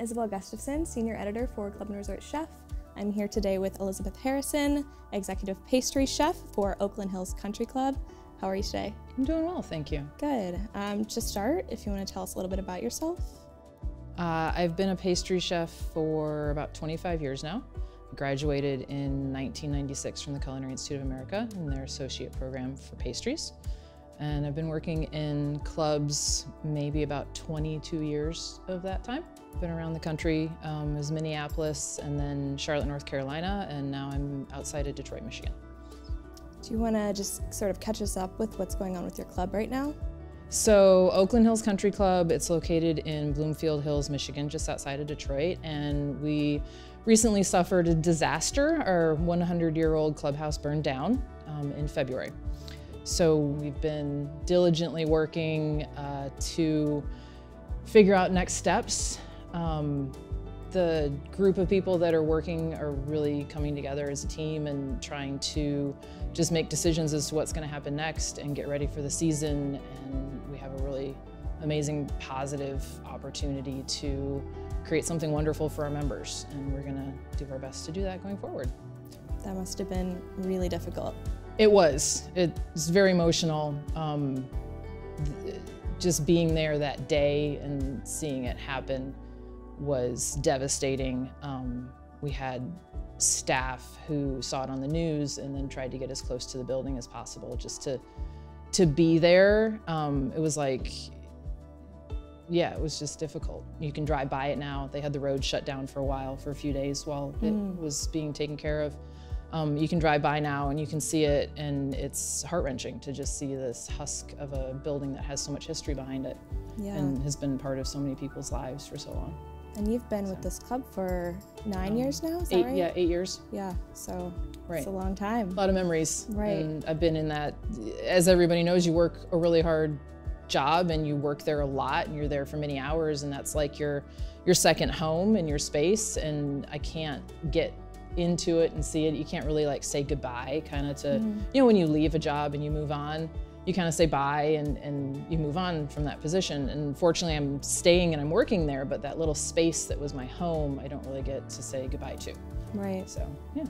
Isabel Gustafson, Senior Editor for Club and Resort Chef. I'm here today with Elizabeth Harrison, Executive Pastry Chef for Oakland Hills Country Club. How are you today? I'm doing well, thank you. Good. To start, if you want to tell us a little bit about yourself. I've been a pastry chef for about 25 years now. I graduated in 1996 from the Culinary Institute of America in their associate program for pastries. And I've been working in clubs maybe about 22 years of that time. Been around the country as Minneapolis and then Charlotte, North Carolina, and now I'm outside of Detroit, Michigan. Do you want to just sort of catch us up with what's going on with your club right now? So Oakland Hills Country Club, it's located in Bloomfield Hills, Michigan, just outside of Detroit, and we recently suffered a disaster. Our 100-year-old clubhouse burned down in February. So we've been diligently working to figure out next steps. The group of people that are working are really coming together as a team and trying to just make decisions as to what's going to happen next and get ready for the season. And we have a really amazing, positive opportunity to create something wonderful for our members. And we're going to do our best to do that going forward. That must have been really difficult. It was. It was very emotional. Just being there that day and seeing it happen was devastating. We had staff who saw it on the news and then tried to get as close to the building as possible just to be there. It was like, yeah, it was just difficult. You can drive by it now. They had the road shut down for a while, for a few days while it was being taken care of. You can drive by now and you can see it, and it's heart-wrenching to just see this husk of a building that has so much history behind it and has been part of so many people's lives for so long. And you've been with this club for 9 years now, is that right? Yeah, 8 years. Yeah, so it's a long time. A lot of memories. Right. And I've been in that, as everybody knows, you work a really hard job and you work there a lot and you're there for many hours, and that's like your second home and your space, and I can't get into it and see it. You can't really like say goodbye kind of to, you know, when you leave a job and you move on, you kind of say bye and you move on from that position. And fortunately I'm staying and I'm working there, but that little space that was my home, I don't really get to say goodbye to. Right. So, yeah.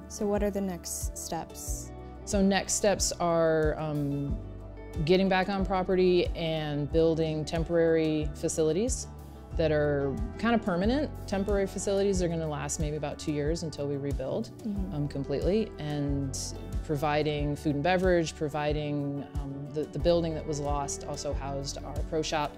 So what are the next steps? So next steps are getting back on property and building temporary facilities that are kind of permanent. Temporary facilities are going to last maybe about 2 years until we rebuild completely, and providing food and beverage, providing the building that was lost also housed our pro shop,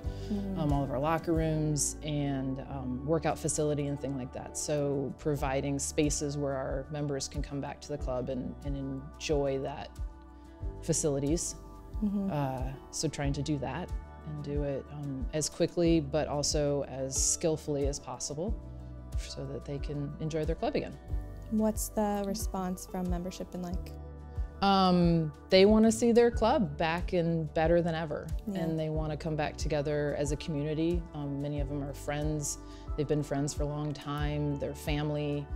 all of our locker rooms, and workout facility and things like that. So providing spaces where our members can come back to the club and enjoy that facilities. So trying to do that and do it as quickly but also as skillfully as possible so that they can enjoy their club again. What's the response from membership been like? They want to see their club back and better than ever, and they want to come back together as a community. Many of them are friends. They've been friends for a long time. They're family.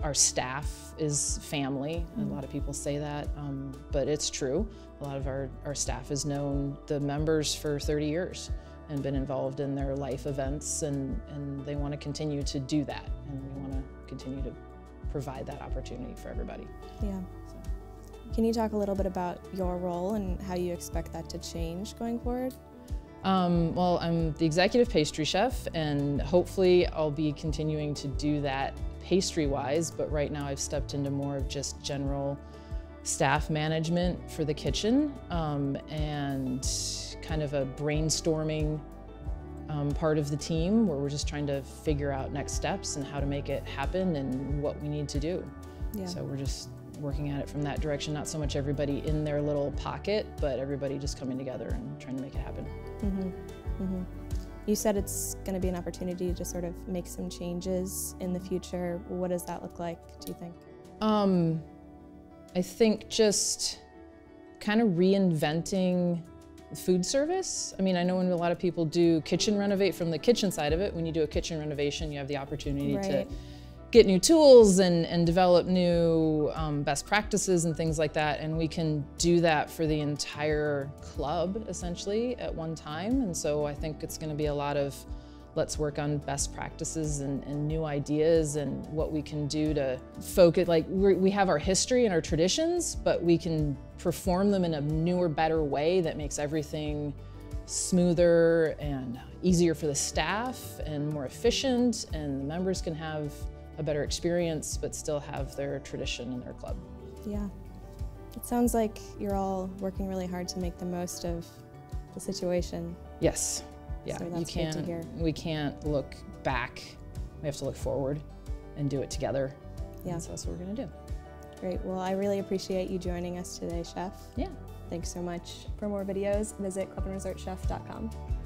Our staff is family. A lot of people say that, but it's true. A lot of our staff has known the members for 30 years and been involved in their life events, and they want to continue to do that, and we want to continue to provide that opportunity for everybody. Yeah. Can you talk a little bit about your role and how you expect that to change going forward? Well, I'm the executive pastry chef, and hopefully I'll be continuing to do that pastry-wise, but right now I've stepped into more of just general staff management for the kitchen, and kind of a brainstorming part of the team where we're just trying to figure out next steps and how to make it happen and what we need to do. So we're just working at it from that direction, not so much everybody in their little pocket, but everybody just coming together and trying to make it happen. You said it's going to be an opportunity to sort of make some changes in the future. What does that look like, do you think? I think just kind of reinventing food service. I mean, I know when a lot of people do kitchen renovate from the kitchen side of it, when you do a kitchen renovation, you have the opportunity to get new tools and develop new best practices and things like that. And we can do that for the entire club, essentially, at one time. And so I think it's going to be a lot of let's work on best practices and new ideas and what we can do to focus. Like we have our history and our traditions, but we can perform them in a newer, better way that makes everything smoother and easier for the staff and more efficient, and the members can have a better experience but still have their tradition in their club. Yeah. It sounds like you're all working really hard to make the most of the situation. Yes. Yeah, so that's great to hear. We can't look back. We have to look forward and do it together. Yeah. And so that's what we're gonna do. Great. Well, I really appreciate you joining us today, Chef. Yeah. Thanks so much. For more videos, visit clubandresortchef.com.